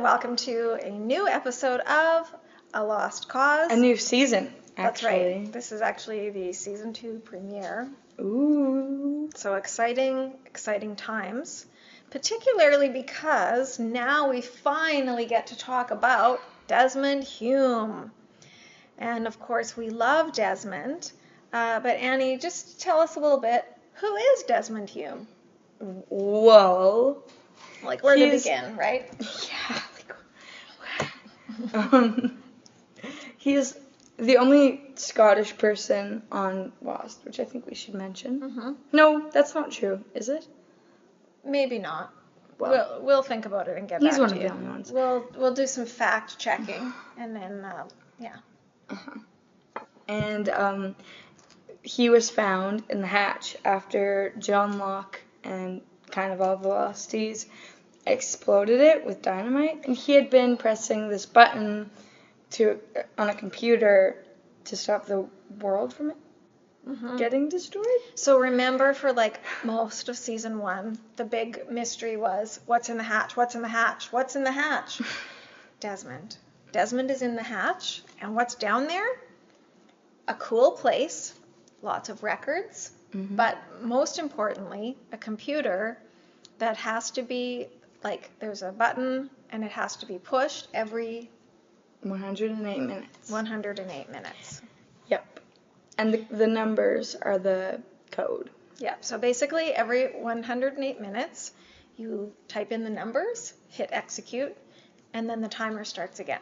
welcome to a new episode of A Lost Cause. A new season, actually. That's right. This is actually the season 2 premiere. Ooh. So exciting times. Particularly because now we finally get to talk about Desmond Hume. And of course, we love Desmond. But Annie, just tell us a little bit, who is Desmond Hume? Well, like where to begin, right? Yeah. He's the only Scottish person on Lost, which I think we should mention. Mm-hmm. No, that's not true, is it? Maybe not. Well, we'll think about it and get back to you. He's one of the only ones. We'll do some fact checking and then yeah. Uh-huh. And he was found in the hatch after John Locke and kind of all the Losties exploded it with dynamite, and he had been pressing this button on a computer to stop the world from it getting destroyed. So remember, for like most of season 1, the big mystery was, what's in the hatch? What's in the hatch? What's in the hatch? Desmond. Desmond is in the hatch, and what's down there? A cool place, lots of records, but most importantly, a computer that has to be, like, there's a button, and it has to be pushed every 108 minutes. 108 minutes. Yep. And the numbers are the code. Yeah, so basically every 108 minutes, you type in the numbers, hit execute, and then the timer starts again.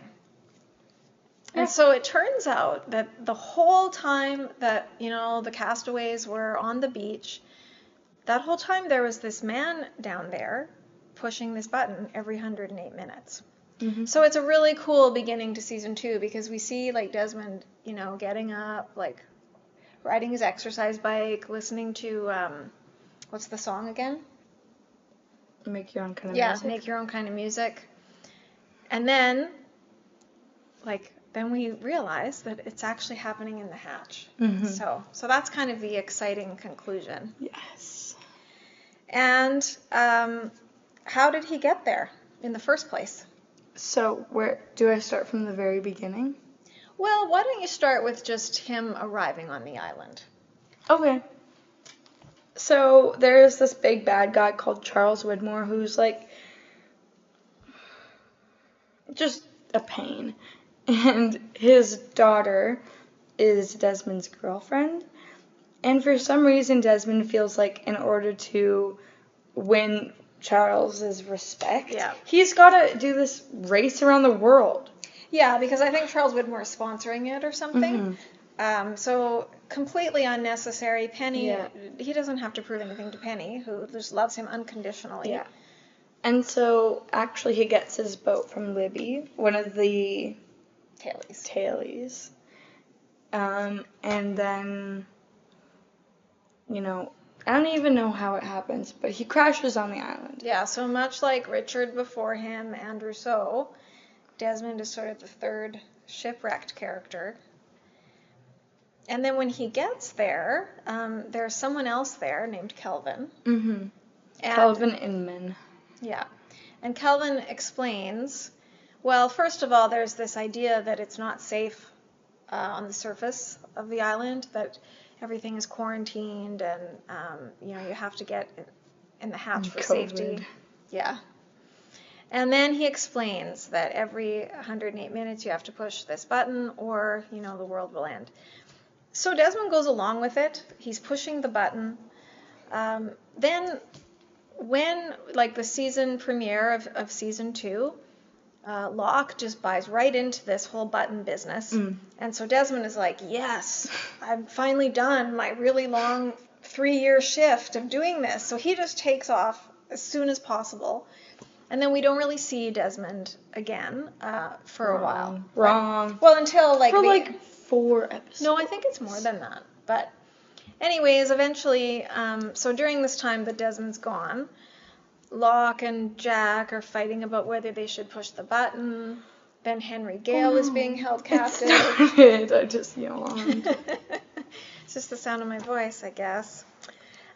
And so it turns out that the whole time that, the castaways were on the beach, that whole time there was this man down there pushing this button every 108 minutes. Mm-hmm. So it's a really cool beginning to season 2 because we see, like, Desmond, getting up, like, riding his exercise bike, listening to, what's the song again? Make Your Own Kind of Yeah, Music. Make Your Own Kind of Music. And then, then we realize that it's actually happening in the hatch. Mm-hmm. So that's kind of the exciting conclusion. Yes. And how did he get there in the first place? So where do I start from the very beginning? Well, why don't you start with just him arriving on the island? Okay. So there's this big bad guy called Charles Widmore who's like just a pain. And his daughter is Desmond's girlfriend. And for some reason, Desmond feels like in order to win Charles's respect, he's got to do this race around the world. Yeah, because I think Charles Widmore is sponsoring it or something. Mm-hmm. So completely unnecessary. Penny, he doesn't have to prove anything to Penny, who just loves him unconditionally. Yeah. And so actually he gets his boat from Libby, one of the tailies. And then, I don't even know how it happens, but he crashes on the island. Yeah, so much like Richard before him and Rousseau, Desmond is sort of the third shipwrecked character. And then when he gets there, there's someone else there named Kelvin. Mm-hmm. Kelvin Inman. Yeah. And Kelvin explains, well, first of all, there's this idea that it's not safe on the surface of the island, that everything is quarantined and, you have to get in the hatch for safety. Yeah. And then he explains that every 108 minutes you have to push this button or, the world will end. So Desmond goes along with it. He's pushing the button. Then when, the season premiere of season 2, Locke just buys right into this whole button business. And so Desmond is like, yes, I'm finally done my really long 3-year shift of doing this. So he just takes off as soon as possible. And then we don't really see Desmond again for a while. Wrong. Well, until for 4 episodes. No, I think it's more than that. But anyways, eventually, so during this time that Desmond's gone, Locke and Jack are fighting about whether they should push the button. Then Henry Gale is being held captive. I just yawned. It's just the sound of my voice, I guess.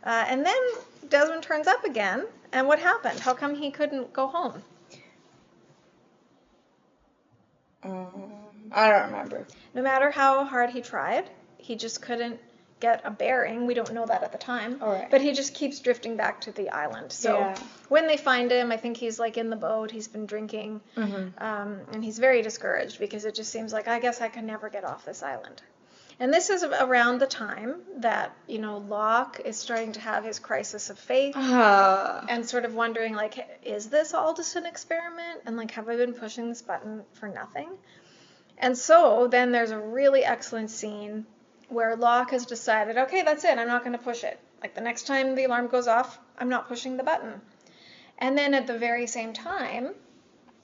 And then Desmond turns up again. And what happened? How come he couldn't go home? I don't remember. No matter how hard he tried, he just couldn't get a bearing. We don't know that at the time. All right. But he just keeps drifting back to the island. So when they find him, I think he's like in the boat. He's been drinking. And he's very discouraged because it just seems like, I guess I can never get off this island. And this is around the time that, Locke is starting to have his crisis of faith and sort of wondering, like, is this all just an experiment? And, like, have I been pushing this button for nothing? And so then there's a really excellent scene where Locke has decided, okay, that's it. I'm not going to push it. Like, the next time the alarm goes off, I'm not pushing the button. And then at the very same time,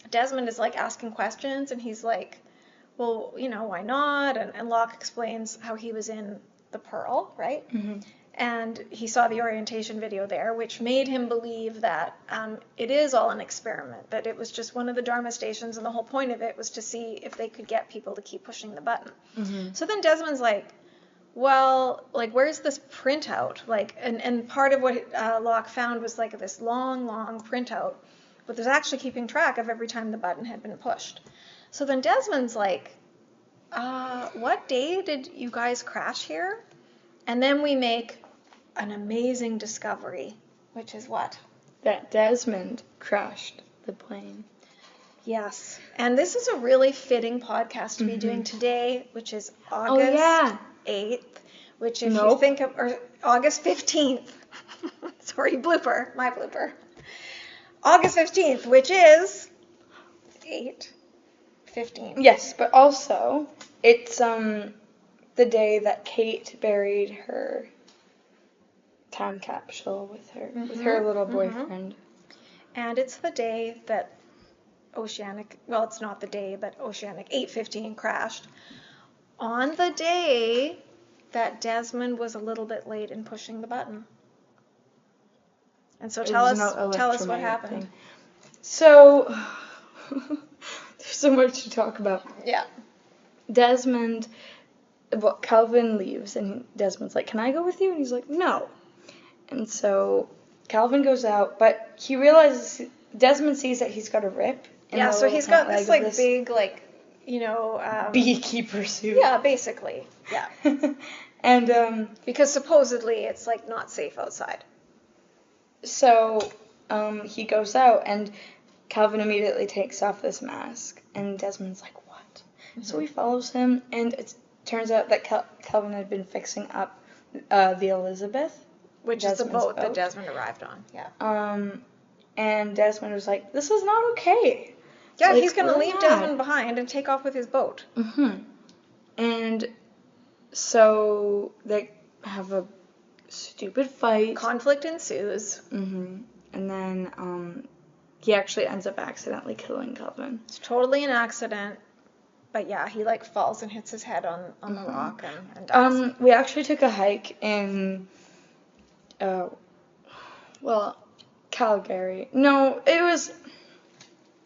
Desmond is, like, asking questions, and he's like, well, why not? And Locke explains how he was in the Pearl, right? And he saw the orientation video there, which made him believe that it is all an experiment, that it was just one of the Dharma stations, and the whole point of it was to see if they could get people to keep pushing the button. So then Desmond's like, well, like, where's this printout? Like, and part of what Locke found was, like, this long, long printout, but there's actually keeping track of every time the button had been pushed. So then Desmond's like, what day did you guys crash here? And then we make an amazing discovery, which is what? That Desmond crashed the plane. Yes. And this is a really fitting podcast to be doing today, which is August 8th, which if you think of, or August 15th. Sorry, blooper, my blooper. August 15th, which is 8/15. Yes, but also it's the day that Kate buried her time capsule with her little boyfriend. And it's the day that Oceanic, well, it's not the day, but Oceanic 815 crashed on the day that Desmond was a little bit late in pushing the button. And so tell us what happened. So there's so much to talk about. Yeah. Desmond, well, Calvin leaves, and Desmond's like, can I go with you? And he's like, no. And so Calvin goes out, but he realizes, Desmond sees that he's got a rip. Yeah, so he's got this, like, big, like, beekeeper suit. Yeah, basically. Yeah. And, because supposedly it's, like, not safe outside. So, he goes out, and Calvin immediately takes off this mask, and Desmond's like, what? So he follows him, and it turns out that Calvin had been fixing up the Elizabeth. Which is the boat that Desmond arrived on, yeah. And Desmond was like, this is not okay. Yeah, like, he's going to leave Desmond behind and take off with his boat. And so they have a stupid fight. Conflict ensues. And then he actually ends up accidentally killing Calvin. It's totally an accident. But yeah, he, like, falls and hits his head on the rock and dies. We actually took a hike in, Calgary. No,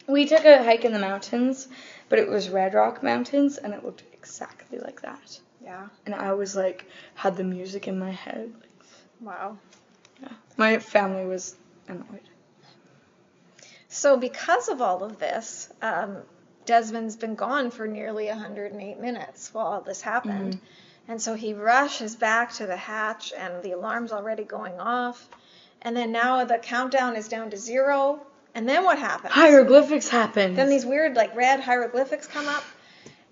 we took a hike in the mountains, but it was Red Rock Mountains, and it looked exactly like that. Yeah. And I was, like, had the music in my head. Wow. Yeah. My family was annoyed. So because of all of this, Desmond's been gone for nearly 108 minutes while all this happened. And so he rushes back to the hatch, and the alarm's already going off. And then now the countdown is down to 0. And then what happens? Hieroglyphics happen. Then these weird, like, red hieroglyphics come up,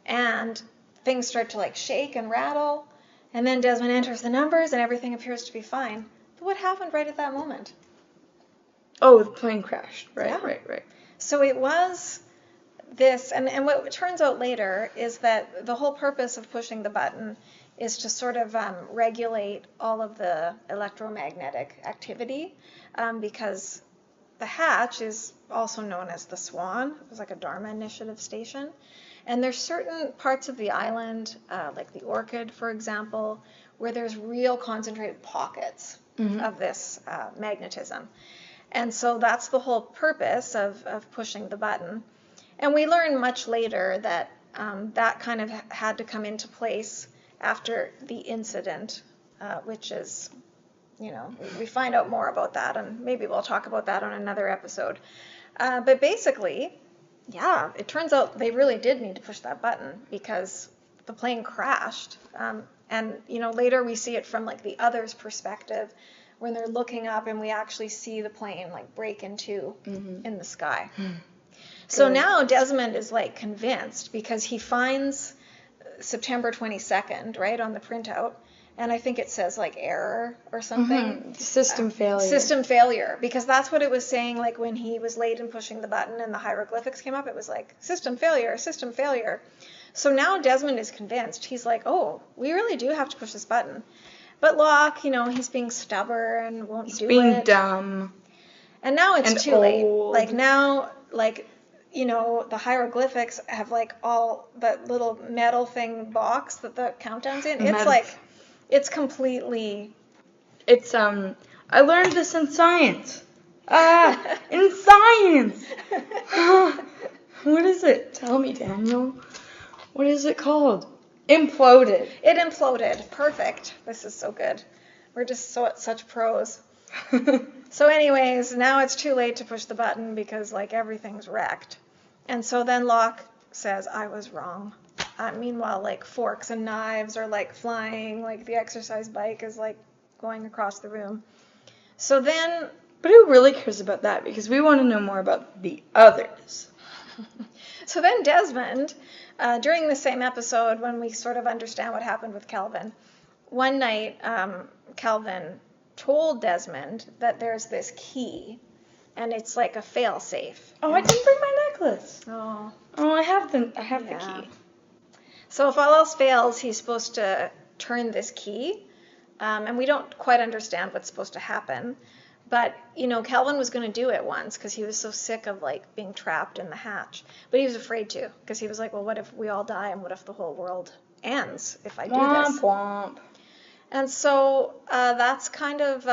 and things start to, like, shake and rattle. And then Desmond enters the numbers, and everything appears to be fine. But what happened right at that moment? Oh, the plane crashed. Right, yeah. right. So it was this, and what turns out later is that the whole purpose of pushing the button is to sort of regulate all of the electromagnetic activity, because the hatch is also known as the Swan. It was like a Dharma Initiative station. And there's certain parts of the island, like the Orchid, for example, where there's real concentrated pockets of this magnetism. And so that's the whole purpose of pushing the button. And we learn much later that that kind of had to come into place after the incident, which is, we find out more about that, and maybe we'll talk about that on another episode. But basically, Yeah, it turns out they really did need to push that button because the plane crashed. And, later we see it from, like, the other's perspective when they're looking up and we actually see the plane, like, break in two in the sky. So now Desmond is, like, convinced because he finds September 22nd, right, on the printout. And I think it says, like, error or something. System failure. System failure, because that's what it was saying, like, when he was late in pushing the button and the hieroglyphics came up, it was like, system failure, system failure. So now Desmond is convinced. He's like, oh, we really do have to push this button. But Locke, he's being stubborn, won't do it. He's being dumb. And now it's too old. late. Like, now, like, the hieroglyphics have, like, all that little metal thing box that the countdown's in. It's like, it's completely... It's, I learned this in science. In science! What is it? Tell me, Daniel. What is it called? Imploded. It imploded. Perfect. This is so good. We're just such pros. So anyways, now it's too late to push the button because, like, everything's wrecked. And so then Locke says, I was wrong. Meanwhile, like, forks and knives are, like, flying, like, the exercise bike is, like, going across the room. So then... But who really cares about that? Because we want to know more about the others. So then Desmond, during the same episode, when we sort of understand what happened with Calvin, one night Calvin told Desmond that there's this key, and it's like a fail-safe. Oh, I didn't bring my necklace. Oh, I have the key. So if all else fails, he's supposed to turn this key, and we don't quite understand what's supposed to happen. But, Calvin was going to do it once because he was so sick of, like, being trapped in the hatch. But he was afraid to because he was like, well, what if we all die and what if the whole world ends if I do this? Womp. And so that's kind of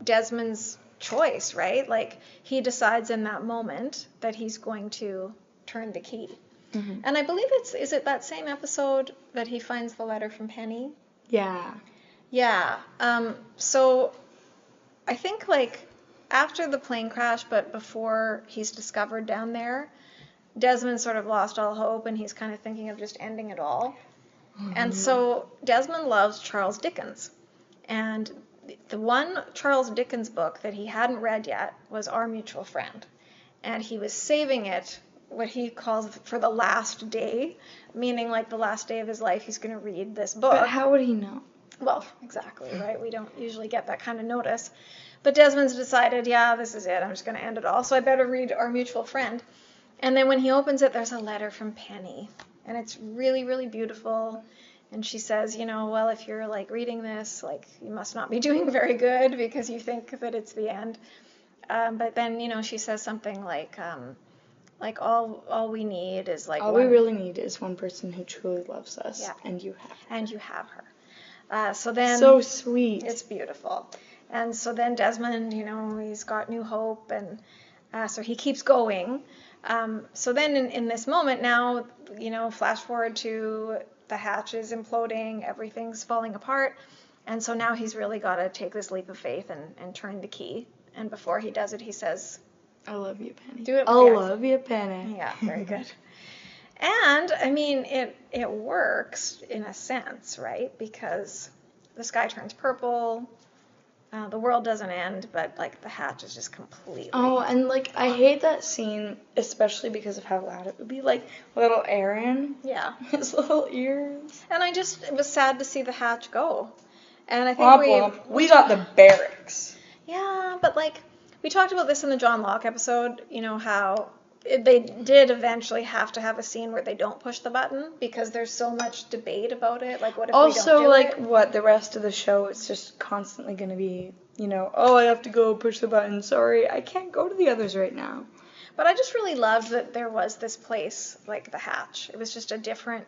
Desmond's choice, right? Like, he decides in that moment that he's going to turn the key. Mm-hmm. And I believe is it that same episode that he finds the letter from Penny? Yeah. Yeah. So I think, like, after the plane crash, but before he's discovered down there, Desmond sort of lost all hope, and he's kind of thinking of just ending it all. Mm-hmm. And so Desmond loves Charles Dickens. And the one Charles Dickens book that he hadn't read yet was Our Mutual Friend. And he was saving it, what he calls for the last day, meaning, like, the last day of his life he's going to read this book. But how would he know? Well, exactly, right? We don't usually get that kind of notice. But Desmond's decided, yeah, this is it. I'm just going to end it all. So I better read Our Mutual Friend. And then when he opens it, there's a letter from Penny. And it's really, really beautiful. And she says, well, if you're, like, reading this, like, you must not be doing very good because you think that it's the end. But then, she says something like all we need is, like... All we really need is one person who truly loves us. Yeah. And you have her. And you have her. So then... So sweet. It's beautiful. And so then Desmond, he's got new hope, and so he keeps going. So then in this moment now, flash forward to the hatch is imploding, everything's falling apart, and so now he's really got to take this leap of faith and turn the key. And before he does it, he says, I love you, Penny. Do it. I love you, Penny. Yeah, very good. And, I mean, it works in a sense, right? Because the sky turns purple, the world doesn't end, but, like, the hatch is just completely... Oh, and, like, I hate that scene, especially because of how loud it would be. Like, little Aaron. Yeah. His little ears. And it was sad to see the hatch go. And I think we got the barracks. Yeah, but, like, we talked about this in the John Locke episode, how they did eventually have to have a scene where they don't push the button because there's so much debate about it. Like, what if we don't do it? Also, like, what, the rest of the show, it's just constantly going to be, oh, I have to go push the button. Sorry, I can't go to the others right now. But I just really loved that there was this place, like the hatch. It was just a different,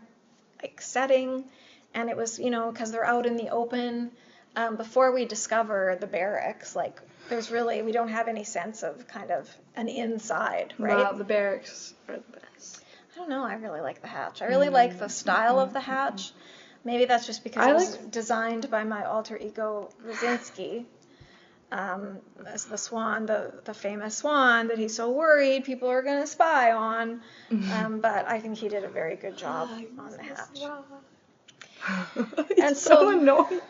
like, setting, and it was, because they're out in the open. Before we discover the barracks, like, we don't have any sense of kind of an inside, right? Wow, the barracks are the best. I don't know, I really like the hatch. I really like the style of the hatch. Maybe that's just because it was designed by my alter ego, Brzezinski. as the swan, the famous swan that he's so worried people are going to spy on. But I think he did a very good job on the hatch. It's so annoying.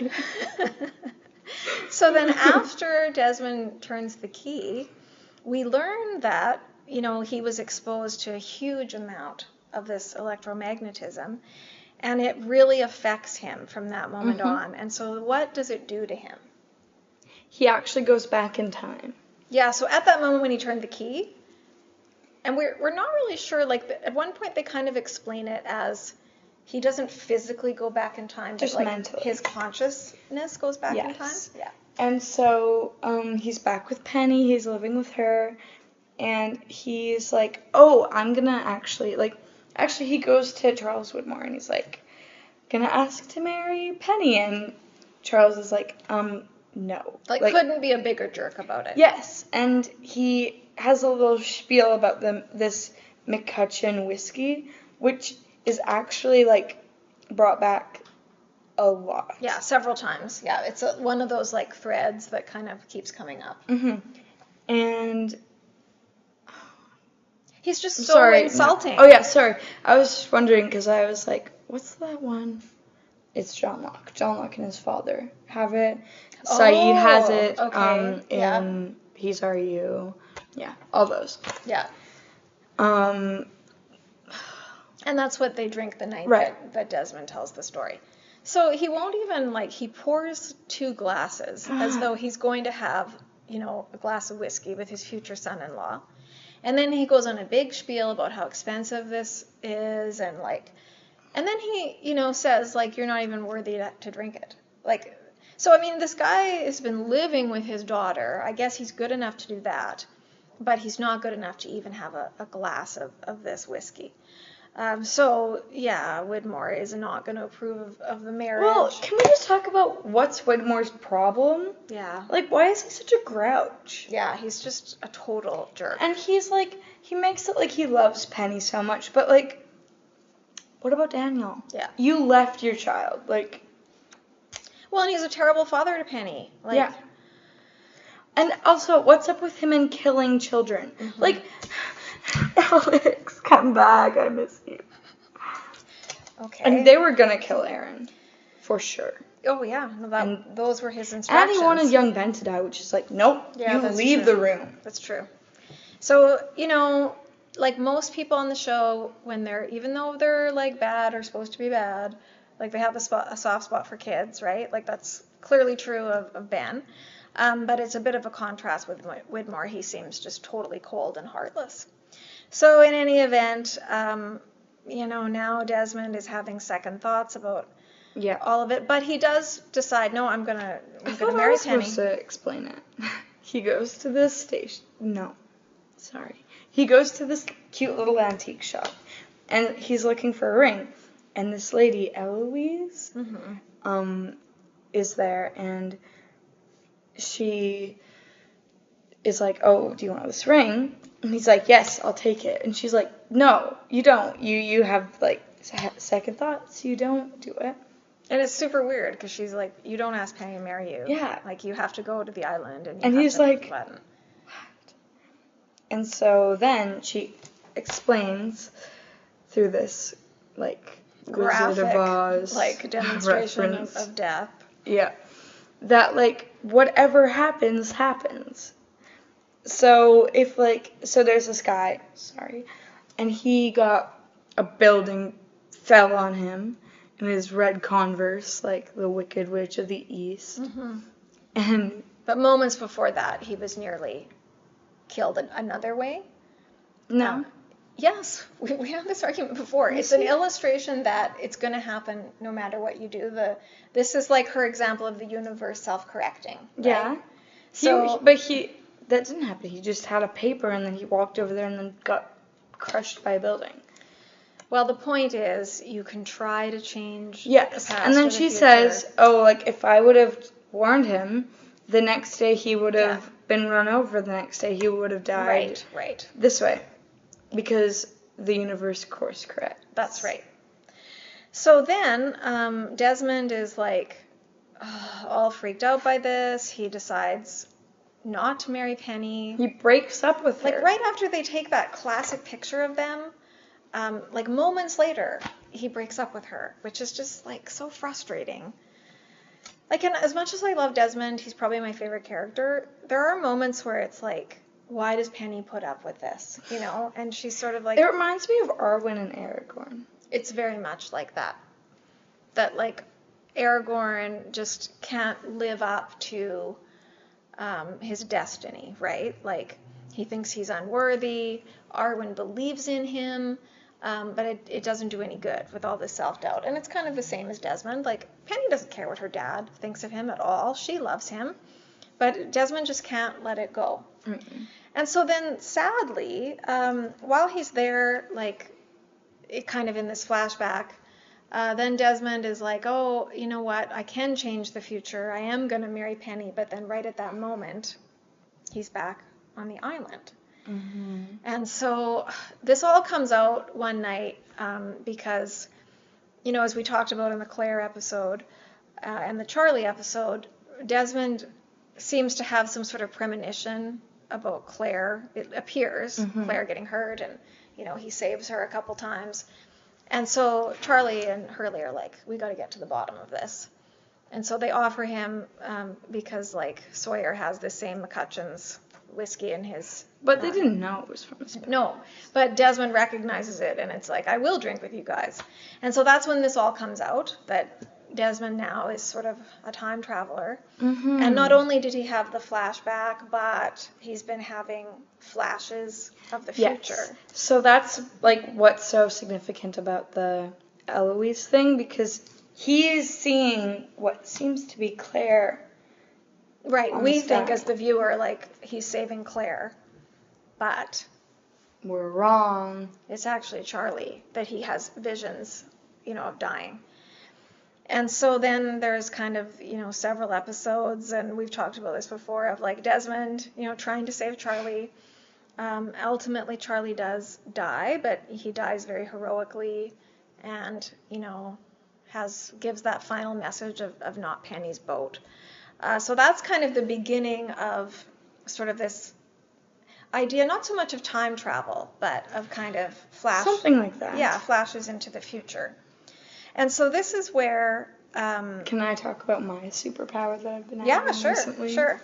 So then after Desmond turns the key, we learn that, he was exposed to a huge amount of this electromagnetism, and it really affects him from that moment on. And so what does it do to him? He actually goes back in time. Yeah, so at that moment when he turned the key, and we're not really sure, like at one point they kind of explain it as he doesn't physically go back in time, just but mentally. His consciousness goes back in time. Yeah. And so he's back with Penny, he's living with her, and he's like, oh, I'm gonna actually he goes to Charles Widmore and he's like, gonna ask to marry Penny, and Charles is like, no. Like couldn't be a bigger jerk about it. Yes, and he has a little spiel about this McCutcheon whiskey, which is actually, brought back a lot. Yeah, several times. Yeah, it's one of those, threads that kind of keeps coming up. And he's just so insulting. No. Oh, yeah, sorry. I was just wondering, because I was like, what's that one? It's John Locke. John Locke and his father have it. Saeed has it. Okay. In He's Are You. Yeah, all those. Yeah. And that's what they drink the night that Desmond tells the story. So he won't even, he pours 2 glasses as though he's going to have, a glass of whiskey with his future son-in-law. And then he goes on a big spiel about how expensive this is and then he, says, you're not even worthy to drink it. So, I mean, this guy has been living with his daughter. I guess he's good enough to do that, but he's not good enough to even have a glass of this whiskey. So, yeah, Widmore is not going to approve of the marriage. Well, can we just talk about what's Widmore's problem? Yeah. Why is he such a grouch? Yeah, he's just a total jerk. And he's he makes it like he loves Penny so much, but what about Daniel? Yeah. You left your child, Well, and he's a terrible father to Penny. Yeah. And also, what's up with him and killing children? Alex, come back, I miss you. Okay. And they were gonna kill Aaron, for sure. Oh, yeah. No, those were his instructions. And he wanted young Ben to die, which is nope, you leave the room. That's true. So, most people on the show, even though they're, bad or supposed to be bad, they have a soft spot for kids, right? That's clearly true of Ben. But it's a bit of a contrast with Widmore. He seems just totally cold and heartless. So in any event, now Desmond is having second thoughts about all of it. But he does decide, no, I'm gonna marry Penny. I was supposed to explain it. He goes to this station. No, sorry. He goes to this cute little antique shop, and he's looking for a ring. And this lady, Eloise, is there, and she is like, oh, do you want this ring? And he's like, yes, I'll take it. And she's like, no, you don't. You have, second thoughts. You don't do it. And it's super weird, because she's like, you don't ask Penny to marry you. Yeah. You have to go to the island, and he's like, what? And so then she explains through this, graphic, Wizard of Oz demonstration of death. Yeah. That, whatever happens, happens. So, so there's this guy, and he got a building fell on him in his red Converse, the Wicked Witch of the East. But moments before that, he was nearly killed another way. No. Yes, we had this argument before. It's an illustration that it's going to happen no matter what you do. This is her example of the universe self-correcting. Right? Yeah. So, that didn't happen. He just had a paper, and then he walked over there and then got crushed by a building. Well, the point is, you can try to change the past and then she says, oh, if I would have warned him, the next day he would have been run over, the next day he would have died. Right. This way. Because the universe course corrects. That's right. So then Desmond is all freaked out by this. He decides not to marry Penny. He breaks up with her. Like, right after they take that classic picture of them, like, moments later, he breaks up with her, which is just, like, so frustrating. Like, and as much as I love Desmond, he's probably my favorite character, there are moments where it's like, why does Penny put up with this, you know? And she's sort of like... It reminds me of Arwen and Aragorn. It's very much like that. That, like, Aragorn just can't live up to his destiny, right? Like, he thinks he's unworthy. Arwen believes in him, but it doesn't do any good with all this self-doubt. And it's kind of the same as Desmond. Like, Penny doesn't care what her dad thinks of him at all. She loves him. But Desmond just can't let it go. Mm-mm. And so then, sadly, while he's there, like, kind of in this flashback, then Desmond is like, oh, you know what? I can change the future. I am going to marry Penny. But then right at that moment, he's back on the island. Mm-hmm. And so this all comes out one night because, you know, as we talked about in the Claire episode and the Charlie episode, Desmond seems to have some sort of premonition about Claire. It appears, Claire getting hurt, and, you know, he saves her a couple times. And so Charlie and Hurley are like, we got to get to the bottom of this. And so they offer him, because, like, Sawyer has the same McCutcheon's whiskey in his... But they didn't know it was from his past. No, but Desmond recognizes it, and it's like, I will drink with you guys. And so that's when this all comes out, that Desmond now is sort of a time traveler. Mm-hmm. And not only did he have the flashback, but he's been having flashes of the future. Yes. So that's, like, what's so significant about the Eloise thing, because he is seeing what seems to be Claire. Right, we think as the viewer, like, he's saving Claire, but we're wrong. It's actually Charlie that he has visions, you know, of dying. And so then there's kind of, you know, several episodes, and we've talked about this before, of, like, Desmond, you know, trying to save Charlie. Ultimately, Charlie does die, but he dies very heroically and, you know, gives that final message of not Penny's boat. So that's kind of the beginning of sort of this idea, not so much of time travel, but of kind of something like that. Yeah, flashes into the future. And so this is where... Can I talk about my superpower that I've been having recently? Sure.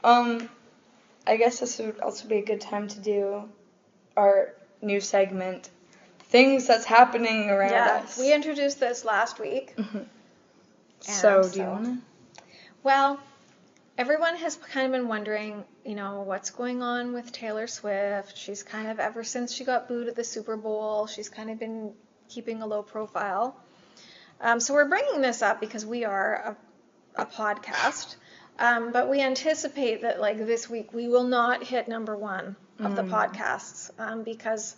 I guess this would also be a good time to do our new segment, Things That's Happening Around Us. We introduced this last week. Mm-hmm. So, do you want to? Well, everyone has kind of been wondering, you know, what's going on with Taylor Swift. She's kind of, ever since she got booed at the Super Bowl, she's kind of been keeping a low profile. So we're bringing this up because we are a podcast, but we anticipate that, like, this week we will not hit number one of the podcasts because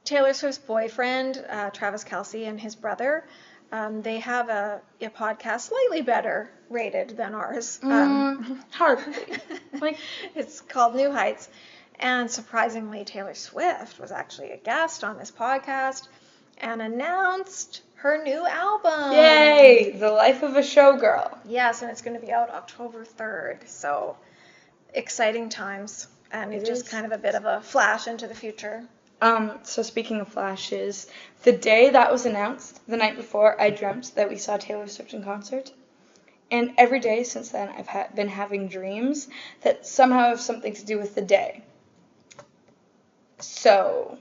Taylor Swift's boyfriend, Travis Kelce, and his brother, they have a podcast slightly better rated than ours. Hardly. Like, it's called New Heights. And surprisingly, Taylor Swift was actually a guest on this podcast and announced her new album. Yay! The Life of a Showgirl. Yes, and it's going to be out October 3rd. So, exciting times. And it's just kind of a bit of a flash into the future. So speaking of flashes, the day that was announced, the night before, I dreamt that we saw Taylor Swift in concert. And every day since then, I've been having dreams that somehow have something to do with the day. So,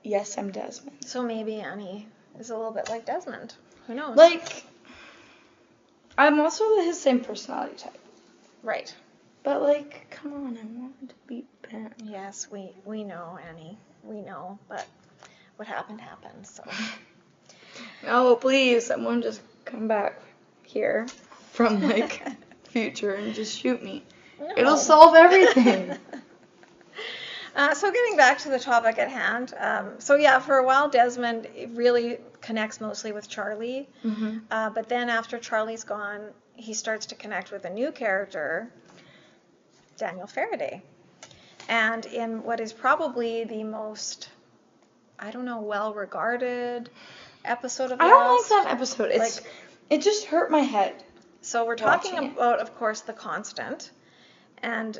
yes, I'm Desmond. So maybe Annie is a little bit like Desmond. Who knows? Like, I'm also his same personality type. Right. But, like, come on, I wanted to be Ben. Yes, we know, Annie. We know, but what happened, so. Oh, please, someone just come back here from, like, future and just shoot me. No. It'll solve everything. So getting back to the topic at hand, for a while Desmond really connects mostly with Charlie, but then after Charlie's gone, he starts to connect with a new character, Daniel Faraday. And in what is probably the most, well-regarded episode of Lost. I don't like that episode. It just hurt my head. So we're talking about, of course, The Constant. And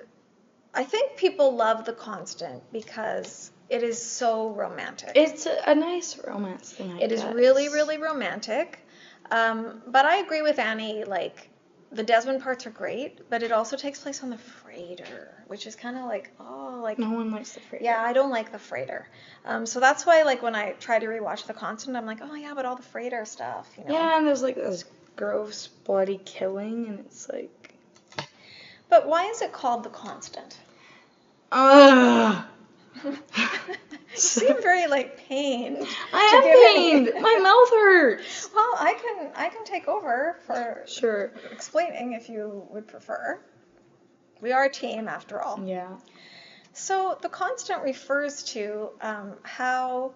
I think people love The Constant because it is so romantic. It's a nice romance thing, I guess. It is really, really romantic. But I agree with Annie, like, the Desmond parts are great, but it also takes place on the freighter, which is kind of like, oh, like... No one likes the freighter. Yeah, I don't like the freighter. So that's why, like, when I try to rewatch The Constant, I'm like, oh, yeah, but all the freighter stuff, you know? Yeah, and there's, like, this gross, bloody killing, and it's like... But why is it called The Constant? Ugh! You seem very, like, pained. I am pained! My mouth hurts! Well, I can take over for Sure. explaining if you would prefer. We are a team, after all. Yeah. So The Constant refers to how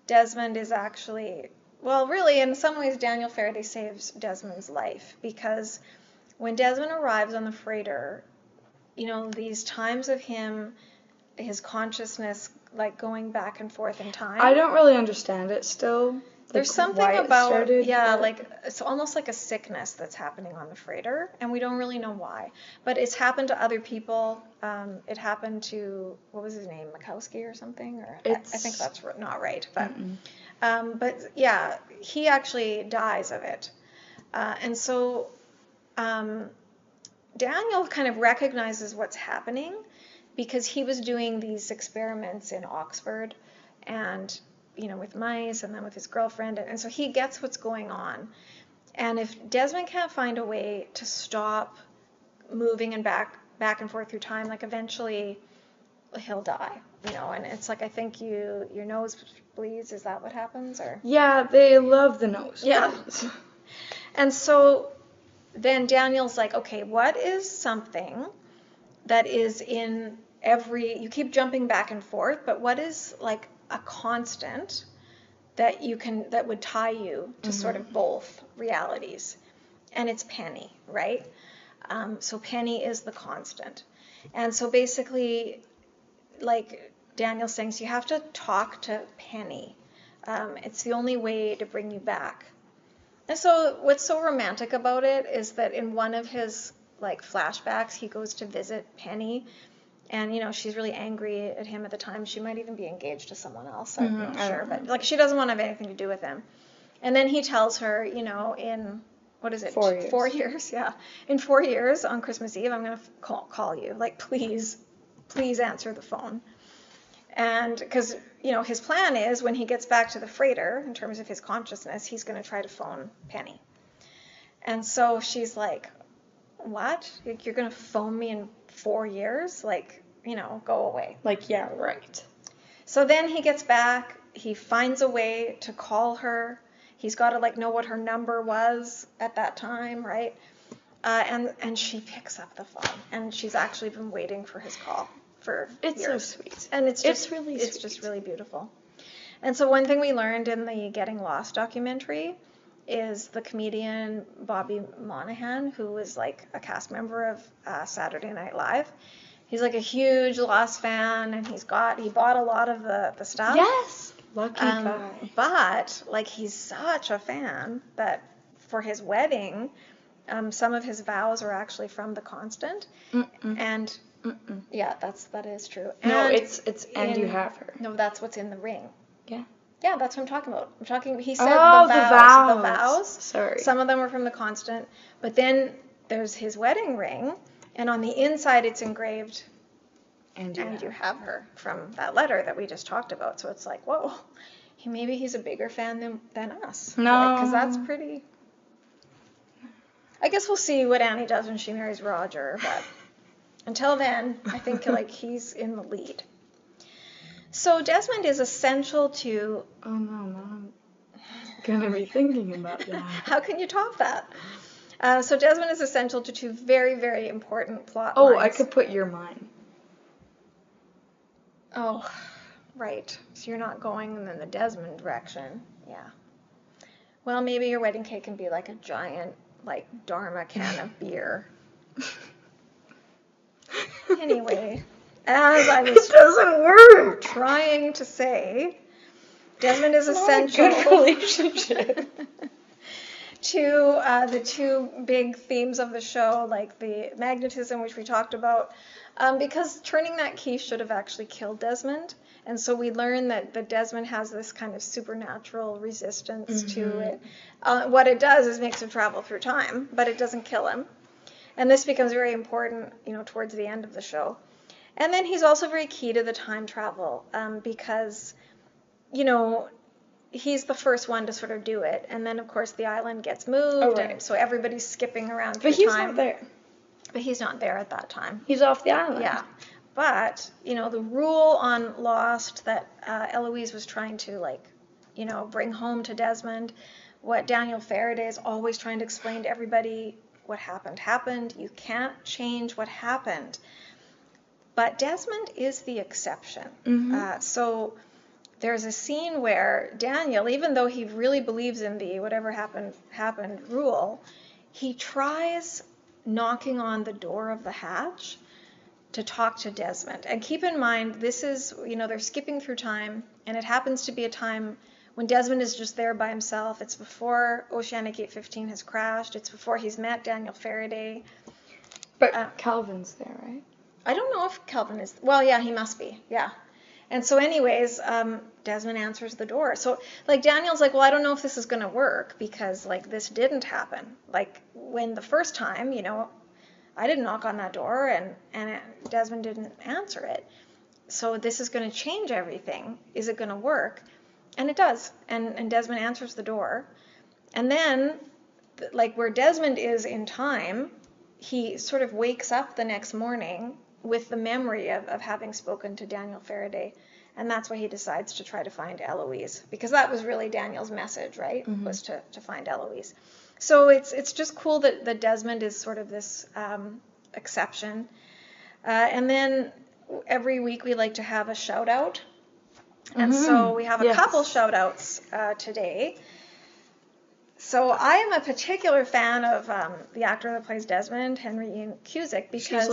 Desmond is actually, well, really, in some ways, Daniel Faraday saves Desmond's life, because when Desmond arrives on the freighter, you know, these times of him, his consciousness, like, going back and forth in time. I don't really understand it still. There's something about, like, it's almost like a sickness that's happening on the freighter, and we don't really know why. But it's happened to other people. It happened to, what was his name, Mikowski or something? Or I think that's not right. But yeah, he actually dies of it. And so Daniel kind of recognizes what's happening because he was doing these experiments in Oxford, and you know, with mice, and then with his girlfriend, and so he gets what's going on. And if Desmond can't find a way to stop moving and back and forth through time, like, eventually he'll die, you know. And it's like, I think your nose bleeds. Is that what happens? Or yeah, they love the nose. Yeah. And so then Daniel's like, okay, what is something that is in you keep jumping back and forth, but what is, like, a constant that would tie you to sort of both realities? And it's Penny, right? So Penny is the constant. And so basically, like, Daniel's saying, so you have to talk to Penny. It's the only way to bring you back. And so what's so romantic about it is that in one of his, like, flashbacks, he goes to visit Penny. And, you know, she's really angry at him at the time. She might even be engaged to someone else. I'm not sure. But, like, she doesn't want to have anything to do with him. And then he tells her, you know, in, what is it? 4 years. 4 years, yeah. In 4 years, on Christmas Eve, I'm going to call you. Like, please answer the phone. And because, you know, his plan is when he gets back to the freighter, in terms of his consciousness, he's going to try to phone Penny. And so she's like, what? You're going to phone me in 4 years? Like, you know, go away. Like, yeah, right. So then he gets back. He finds a way to call her. He's got to, like, know what her number was at that time, right? And she picks up the phone. And she's actually been waiting for his call for years. It's so sweet. And it's just really really beautiful. And so one thing we learned in the Getting Lost documentary is the comedian Bobby Monahan, who was, like, a cast member of Saturday Night Live. He's, like, a huge Lost fan, and he bought a lot of the stuff. Yes! Lucky guy. But, like, he's such a fan that for his wedding, some of his vows are actually from The Constant. And yeah, that is true. No, and it's and you have her. No, that's what's in the ring. Yeah. Yeah, that's what I'm talking about. He said the vows. Sorry. Some of them were from The Constant, but then there's his wedding ring, and on the inside it's engraved, and you have her, from that letter that we just talked about. So it's like, whoa, maybe he's a bigger fan than us. No. Because that's pretty... I guess we'll see what Annie does when she marries Roger, but until then, I think, like, he's in the lead. So Desmond is essential to... Oh, no, I'm going to be thinking about that. How can you top that? So Desmond is essential to two very, very important plot lines. Oh, I could put Your Mine. Oh, right. So you're not going in the Desmond direction. Yeah. Well, maybe your wedding cake can be like a giant, like, Dharma can of beer. Anyway, as I was doesn't work. trying to say, Desmond is essential. Not a good relationship. the two big themes of the show, like the magnetism, which we talked about, because turning that key should have actually killed Desmond. And so we learn that Desmond has this kind of supernatural resistance to it. What it does is makes him travel through time, but it doesn't kill him. And this becomes very important, towards the end of the show. And then he's also very key to the time travel, because, he's the first one to sort of do it. And then, of course, the island gets moved, and so everybody's skipping around through time. But he's not there. But he's not there at that time. He's off the island. Yeah. But, the rule on Lost that Eloise was trying to, bring home to Desmond, what Daniel Faraday is always trying to explain to everybody, what happened. You can't change what happened. But Desmond is the exception. So there's a scene where Daniel, even though he really believes in the whatever happened rule, he tries knocking on the door of the hatch to talk to Desmond. And keep in mind, this is, they're skipping through time, and it happens to be a time when Desmond is just there by himself. It's before Oceanic 815 has crashed. It's before he's met Daniel Faraday. But Calvin's there, right? I don't know if Calvin is. Well, yeah, he must be. Yeah. And so anyways, Desmond answers the door. So, Daniel's like, well, I don't know if this is going to work because, this didn't happen. When the first time, I didn't knock on that door and Desmond didn't answer it. So this is going to change everything. Is it going to work? And it does. And Desmond answers the door. And then, where Desmond is in time, he sort of wakes up the next morning with the memory of having spoken to Daniel Faraday. And that's why he decides to try to find Eloise. Because that was really Daniel's message, right? Was to find Eloise. So it's just cool that Desmond is sort of this exception. And then every week we like to have a shout out. And so we have a couple shout outs today. So I am a particular fan of the actor that plays Desmond, Henry Ian Cusick, because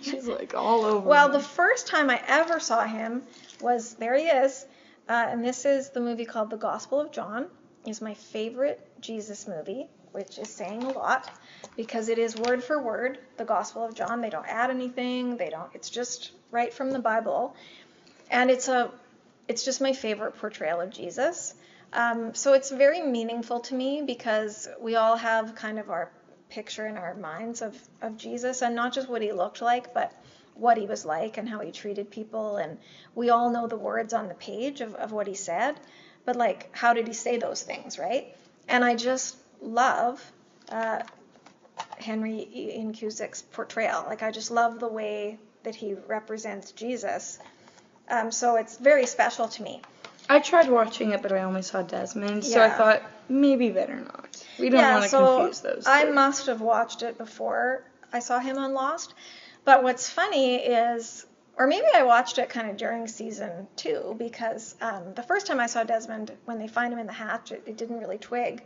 she's all over. Well, the first time I ever saw him was, there he is, and this is the movie called The Gospel of John. It's my favorite Jesus movie, which is saying a lot, because it is word for word the Gospel of John. They don't add anything. It's just right from the Bible, and it's just my favorite portrayal of Jesus. So it's very meaningful to me because we all have kind of our picture in our minds of Jesus, and not just what he looked like, but what he was like and how he treated people. And we all know the words on the page of what he said, but how did he say those things, right? And I just love Henry Ian Cusick's portrayal. I just love the way that he represents Jesus. So it's very special to me. I tried watching it, but I only saw Desmond, so I thought maybe better not. We don't want to confuse those two. I must have watched it before I saw him on Lost. But what's funny is, or maybe I watched it kind of during season 2, because the first time I saw Desmond, when they find him in the hatch, it didn't really twig.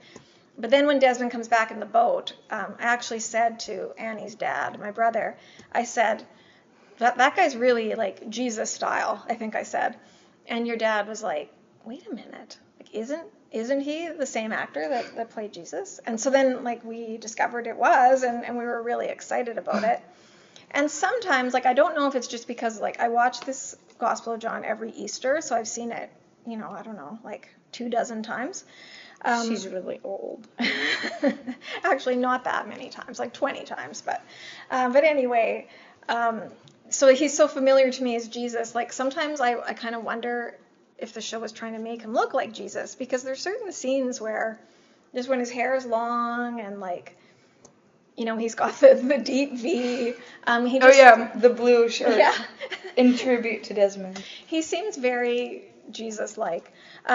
But then when Desmond comes back in the boat, I actually said to Annie's dad, my brother, I said, that guy's really Jesus style, I think I said. And your dad was like, wait a minute, isn't he the same actor that played Jesus? And so then we discovered it was, and we were really excited about it. And sometimes I don't know if it's just because I watch this Gospel of John every Easter, so I've seen it, I don't know, 24 times. She's really old. Actually, not that many times, 20 times, but anyway. So he's so familiar to me as Jesus. Sometimes I kind of wonder if the show was trying to make him look like Jesus, because there's certain scenes where just when his hair is long and he's got the deep V. The blue shirt. Yeah. In tribute to Desmond. He seems very Jesus-like.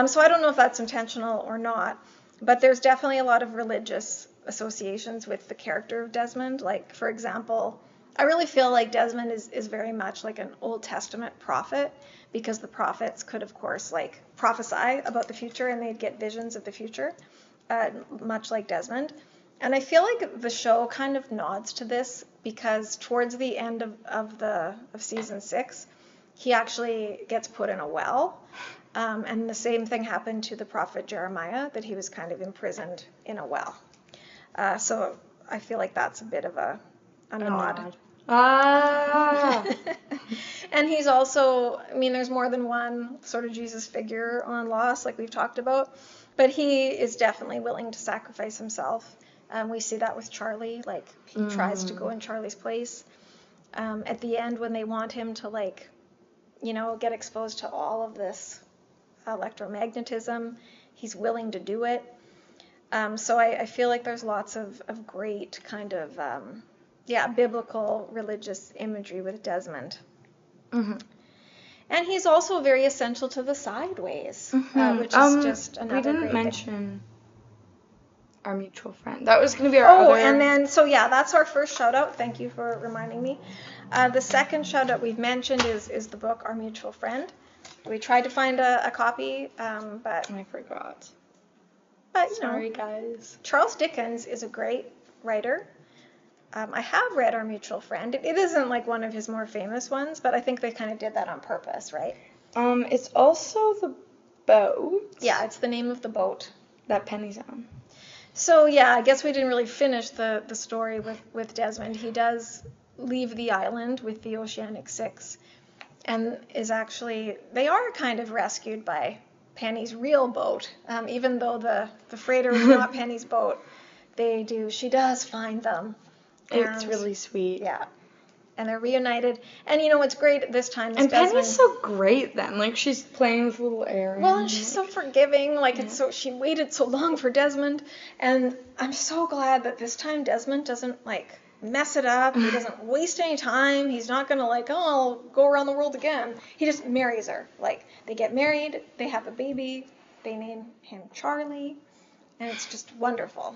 So I don't know if that's intentional or not, but there's definitely a lot of religious associations with the character of Desmond. For example, I really feel like Desmond is very much like an Old Testament prophet, because the prophets could, of course, prophesy about the future, and they'd get visions of the future, much like Desmond. And I feel like the show kind of nods to this, because towards the end of season 6, he actually gets put in a well. And the same thing happened to the prophet Jeremiah, that he was kind of imprisoned in a well. So I feel like that's a bit of a nod. Ah. And he's also, I mean, there's more than one sort of Jesus figure on Lost, like we've talked about, but he is definitely willing to sacrifice himself. We see that with Charlie, like he tries to go in Charlie's place. At the end, when they want him to, like, you know, get exposed to all of this electromagnetism, he's willing to do it. So I feel like there's lots of great kind of, biblical religious imagery with Desmond. Mm-hmm. And he's also very essential to the Sideways, which is just another we didn't great mention our mutual friend. That was going to be our other... and then, so yeah, that's our first shout-out. Thank you for reminding me. The second shout-out we've mentioned is the book Our Mutual Friend. We tried to find a copy, but... I forgot. But, Sorry, guys. Charles Dickens is a great writer. I have read Our Mutual Friend. It isn't like one of his more famous ones, but I think they kind of did that on purpose, right? It's also the boat. Yeah, it's the name of the boat that Penny's on. So yeah, I guess we didn't really finish the story with Desmond. He does leave the island with the Oceanic Six, and is actually, they are kind of rescued by Penny's real boat. Even though the freighter was not Penny's boat, she does find them. It's really sweet. Yeah. And they're reunited. And what's great this time is and Desmond... Penny's so great then. Like, she's playing with little Aaron. Well, and she's so forgiving. Like, she waited so long for Desmond. And I'm so glad that this time Desmond doesn't, like, mess it up. He doesn't waste any time. He's not going to, like, I'll go around the world again. He just marries her. Like, they get married. They have a baby. They name him Charlie. And it's just wonderful.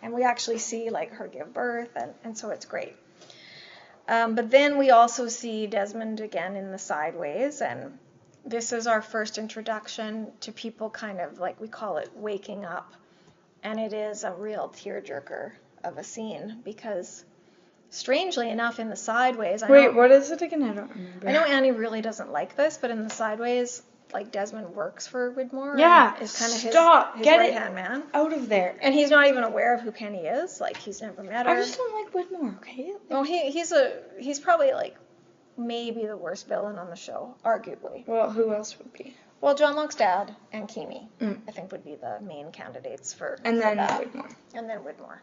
And we actually see, like, her give birth, and so it's great. But then we also see Desmond again in the Sideways, and this is our first introduction to people kind of, like, we call it waking up. And it is a real tearjerker of a scene, because strangely enough in the Sideways... what is it again? I don't remember. I know Annie really doesn't like this, but in the Sideways... like, Desmond works for Widmore. Yeah, is kind of his right-hand man. Out of there. And he's not even aware of who Penny is. Like, he's never met her. I just don't like Widmore, okay? Well, he's probably, like, maybe the worst villain on the show, arguably. Well, who else would be? Well, John Locke's dad and Kimi, I think, would be the main candidates for that. Widmore. And then Widmore.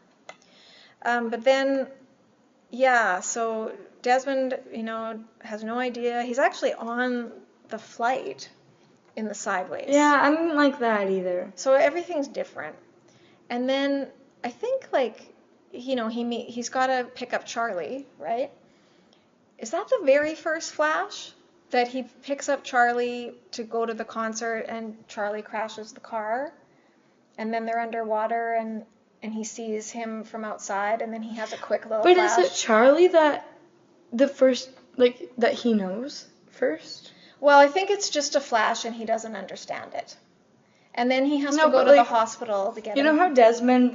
But then, yeah, so Desmond, has no idea. He's actually on the flight in the Sideways. Yeah, I didn't like that either. So everything's different. And then I think, like, he's got to pick up Charlie, right? Is that the very first flash? That he picks up Charlie to go to the concert and Charlie crashes the car? And then they're underwater and he sees him from outside and then he has a quick little flash. But is it Charlie that he knows first? Well, I think it's just a flash and he doesn't understand it. And then he has to go to the hospital to get him. You know how Desmond,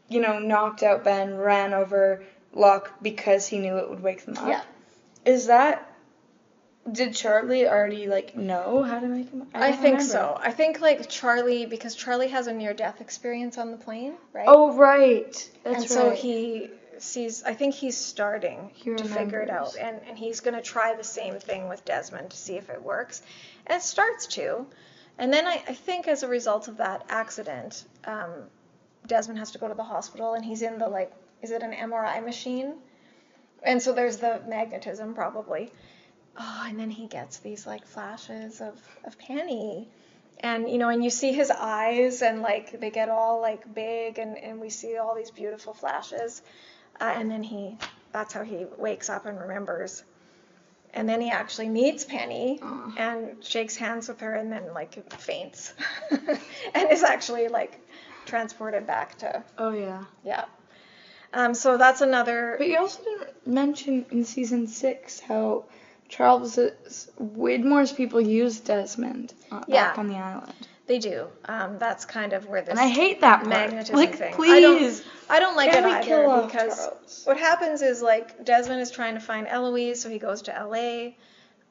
knocked out Ben, ran over Locke because he knew it would wake them up? Yeah. Did Charlie already, know how to make him up? I think so. I think, Charlie, because Charlie has a near-death experience on the plane, right? Oh, right. That's right. And so he... I think he's starting to figure it out, and he's going to try the same thing with Desmond to see if it works, and it starts to, and then I think as a result of that accident, Desmond has to go to the hospital, and he's in the, is it an MRI machine? And so there's the magnetism probably. Oh, and then he gets these flashes of Penny. And, and you see his eyes, and, they get all, big, and we see all these beautiful flashes. And then that's how he wakes up and remembers. And then he actually meets Penny and shakes hands with her and then, faints. And is actually, transported back to... Oh, yeah. Yeah. So that's another... But you also didn't mention in season 6 how Widmore's people used Desmond back on the island. They do. That's kind of where this... And I hate that magnetism thing. Please. I don't like it either because what happens is, Desmond is trying to find Eloise, so he goes to L.A.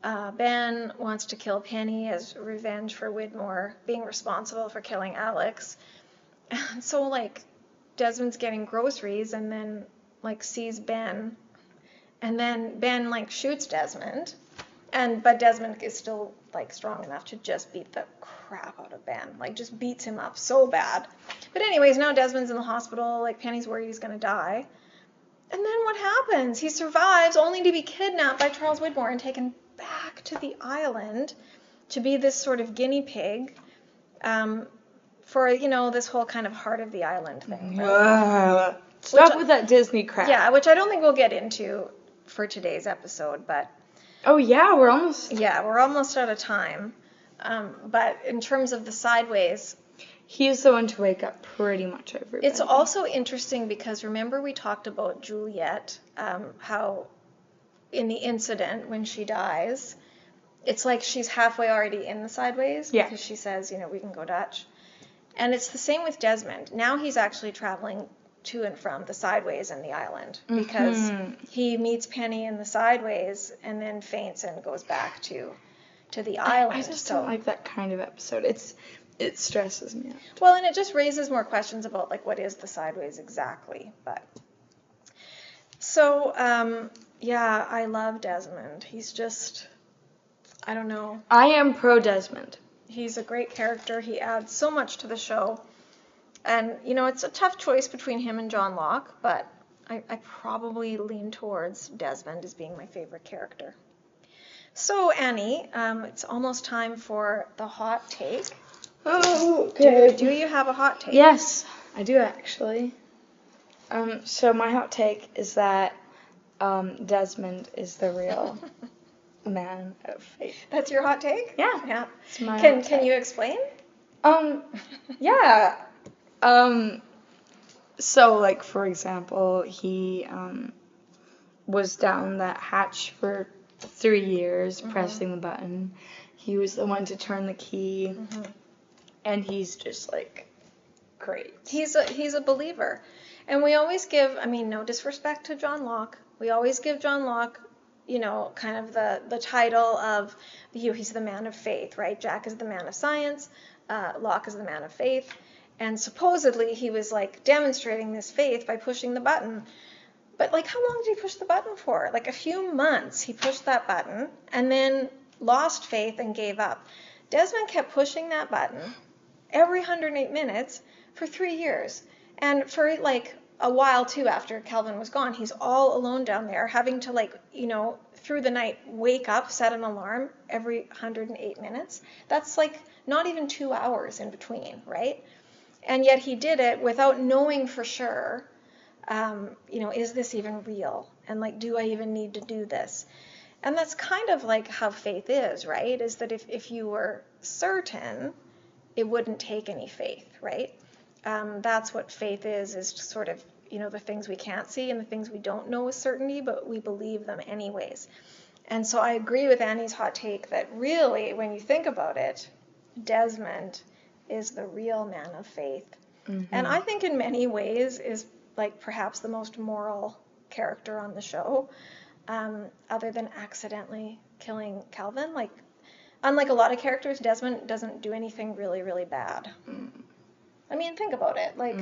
Ben wants to kill Penny as revenge for Widmore being responsible for killing Alex. And so, like, Desmond's getting groceries and then, like, sees Ben. And then Ben, like, shoots Desmond. But Desmond is still, like, strong enough to just beat the crap out of Ben. Like, just beats him up so bad. But anyways, now Desmond's in the hospital. Like, Penny's worried he's going to die. And then what happens? He survives only to be kidnapped by Charles Widmore and taken back to the island to be this sort of guinea pig for, this whole kind of heart of the island thing. Stop with that Disney crap. Yeah, which I don't think we'll get into for today's episode, but... Oh, yeah, we're almost... Yeah, we're almost out of time. But in terms of the Sideways... He's the one to wake up pretty much everybody. It's also interesting because remember we talked about Juliet, how in the incident when she dies, it's like she's halfway already in the Sideways because she says, we can go Dutch. And it's the same with Desmond. Now he's actually traveling to and from the Sideways and the island because he meets Penny in the Sideways and then faints and goes back to the island. I just don't like that kind of episode. It stresses me out. Well, and it just raises more questions about, like, what is the Sideways exactly. But so, I love Desmond. He's just, I don't know. I am pro Desmond. He's a great character. He adds so much to the show. And, it's a tough choice between him and John Locke, but I probably lean towards Desmond as being my favorite character. So, Annie, it's almost time for the hot take. Oh, okay. Do you have a hot take? Yes, I do actually. So my hot take is that Desmond is the real man of faith. That's your hot take? Yeah. It's my hot take. Can you explain? Yeah. So, like, for example, he was down that hatch for 3 years, pressing the button. He was the one to turn the key. And he's just, like, great. He's a believer. And we always give, no disrespect to John Locke, we always give John Locke, kind of the title of, he's the man of faith, right? Jack is the man of science, Locke is the man of faith. And supposedly he was, like, demonstrating this faith by pushing the button. But, like, how long did he push the button for? Like, a few months he pushed that button and then lost faith and gave up. Desmond kept pushing that button every 108 minutes for 3 years. And for, like, a while, too, after Calvin was gone, he's all alone down there, having to, like, through the night, wake up, set an alarm every 108 minutes. That's, like, not even 2 hours in between, right? And yet he did it without knowing for sure, is this even real? And, like, do I even need to do this? And that's kind of like how faith is, right? Is that if you were certain, it wouldn't take any faith, right? That's what faith is sort of, the things we can't see and the things we don't know with certainty, but we believe them anyways. And so I agree with Annie's hot take that really, when you think about it, Desmond is the real man of faith. And I think in many ways is, like, perhaps the most moral character on the show, other than accidentally killing Calvin. Like, unlike a lot of characters, Desmond doesn't do anything really, really bad. Think about it. Like,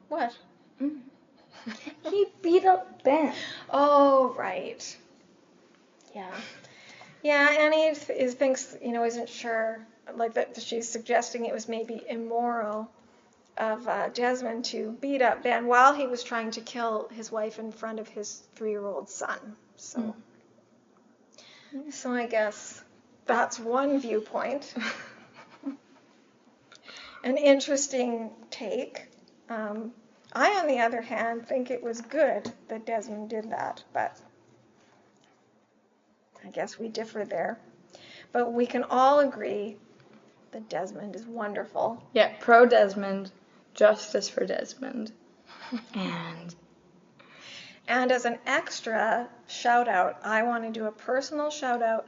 what? He beat up Ben. Oh, right. Yeah. Yeah, Annie thinks, isn't sure, like, that she's suggesting it was maybe immoral of Desmond to beat up Ben while he was trying to kill his wife in front of his 3-year-old son. So I guess that's one viewpoint. An interesting take. I, on the other hand, think it was good that Desmond did that, but I guess we differ there. But we can all agree that Desmond is wonderful. Yeah, pro Desmond, justice for Desmond. And as an extra shout out, I want to do a personal shout out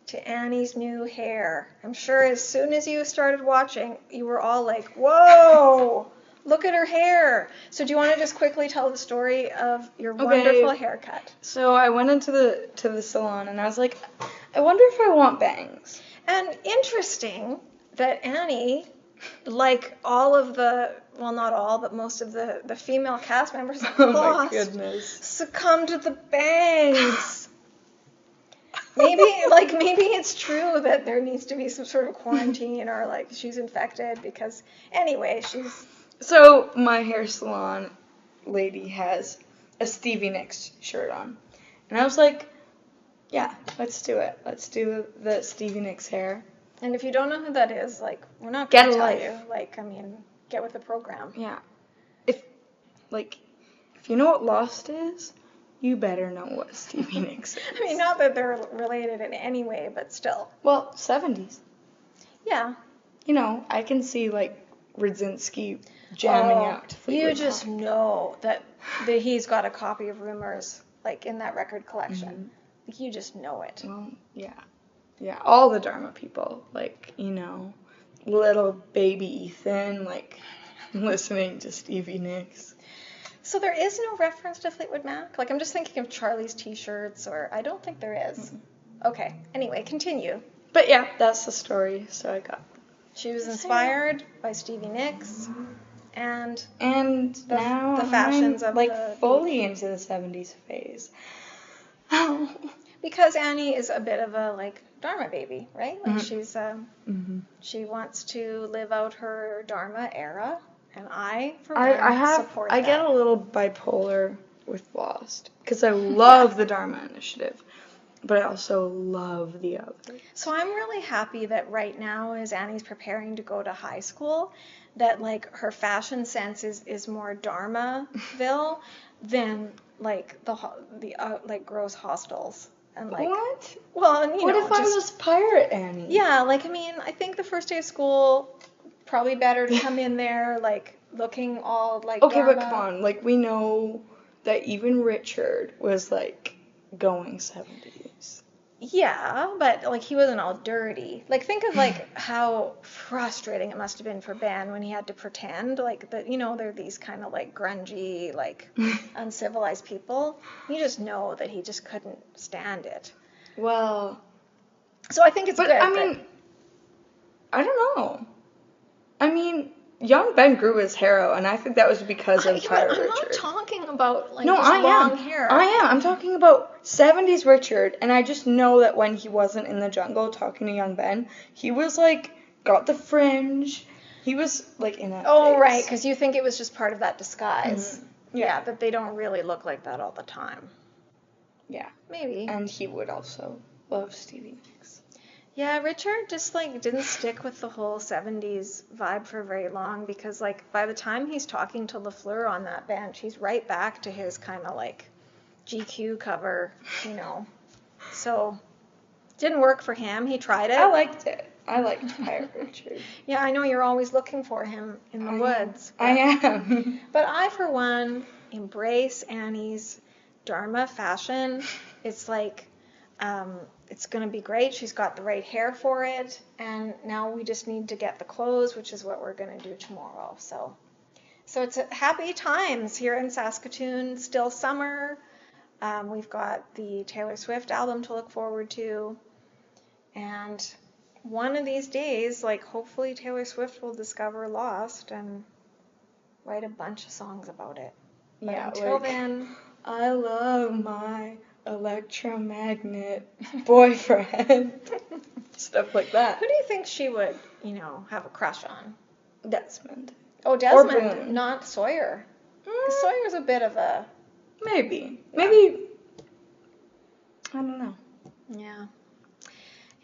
to Annie's new hair. I'm sure as soon as you started watching, you were all like, whoa, Look at her hair. So do you want to just quickly tell the story of your wonderful haircut? So I went into the salon and I was like, I wonder if I want bangs. And interesting that Annie, like all of the, well, not all, but most of the female cast members of Oh Lost, my goodness. succumbed to the bangs. Maybe it's true that there needs to be some sort of quarantine or like she's infected because anyway, So my hair salon lady has a Stevie Nicks shirt on. And I was like, yeah, let's do it. Let's do the Stevie Nicks hair. And if you don't know who that is, like, we're not going to tell you. Like, I mean, get with the program. Yeah. If you know what Lost is, you better know what Stevie Nicks is. I mean, not that they're related in any way, but still. Well, 70s. Yeah. You know, I can see, like, Radzinski jamming out to Fleetwood You just know that he's got a copy of Rumors, like, in that record collection. Mm-hmm. Like, you just know it. Well, yeah. Yeah, all the Dharma people, like, you know, little baby Ethan, like, listening to Stevie Nicks. So there is no reference to Fleetwood Mac? Like, I'm just thinking of Charlie's t-shirts, or I don't think there is. Mm-hmm. Okay, anyway, continue. But yeah, that's the story, so I got... She was inspired by Stevie Nicks, and now the fashions I'm, of like, the fully into the 70s phase. Because Annie is a bit of a, like, Dharma baby, right? Like, she's, she wants to live out her Dharma era, and I, for one, support that. I get a little bipolar with Lost, because I love the Dharma Initiative, but I also love the others. So I'm really happy that right now, as Annie's preparing to go to high school, that, like, her fashion sense is more Dharmaville than, like, like, gross hostels. And, like, what? Well, and, what if I was Pirate Annie? Yeah, like, I mean, I think the first day of school, probably better to come in there, like, looking all, like, okay, Dharma. but come on, like, we know that even Richard was, like, going 70s. Yeah, but, like, he wasn't all dirty. Like, think of, like, how frustrating it must have been for Ben when he had to pretend, like, that, you know, they're these kind of, like, grungy, like, uncivilized people. You just know that he just couldn't stand it. Well... So I think it's good. I mean, I don't know. I mean, young Ben grew his hair out, and I think that was because of Pirate Richard. I'm not talking about, like, long hair. I am. I'm talking about 70s Richard, and I just know that when he wasn't in the jungle talking to young Ben, he was, like, got the fringe. He was, like, in that phase. Right, because you think it was just part of that disguise. Mm-hmm. Yeah, that they don't really look like that all the time. Yeah. Maybe. And he would also love Stevie Nicks. Yeah, Richard just, like, didn't stick with the whole 70s vibe for very long because, like, by the time he's talking to LaFleur on that bench, he's right back to his kind of, like, GQ cover, you know. So, didn't work for him. He tried it. I liked it. I liked Pirate Richard. Yeah, I know you're always looking for him in the woods. I am. But I, for one, embrace Annie's Dharma fashion. It's like... it's going to be great. She's got the right hair for it. And now we just need to get the clothes, which is what we're going to do tomorrow. So it's happy times here in Saskatoon. Still summer. We've got the Taylor Swift album to look forward to. And one of these days, like, hopefully Taylor Swift will discover Lost and write a bunch of songs about it. But until then... I love my... electromagnet boyfriend. Stuff like that. Who do you think she would, you know, have a crush on? Desmond. Oh, Desmond, not Sawyer. Sawyer's a bit of a... Maybe. Yeah. Maybe... I don't know. Yeah.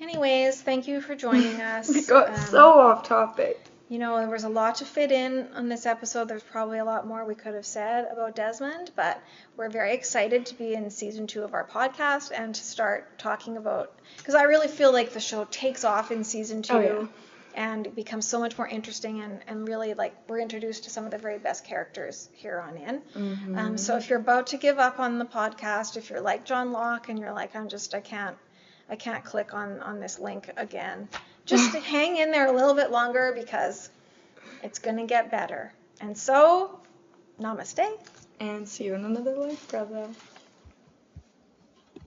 Anyways, thank you for joining us. We got so off topic. You know, there was a lot to fit in on this episode. There's probably a lot more we could have said about Desmond, but we're very excited to be in season 2 of our podcast and to start talking about, because I really feel like the show takes off in season 2 and becomes so much more interesting and really, like, we're introduced to some of the very best characters here on in. Mm-hmm. So if you're about to give up on the podcast, if you're like John Locke and you're like, I can't click on this link again, just hang in there a little bit longer because it's going to get better. And so, namaste. And see you in another life, brother.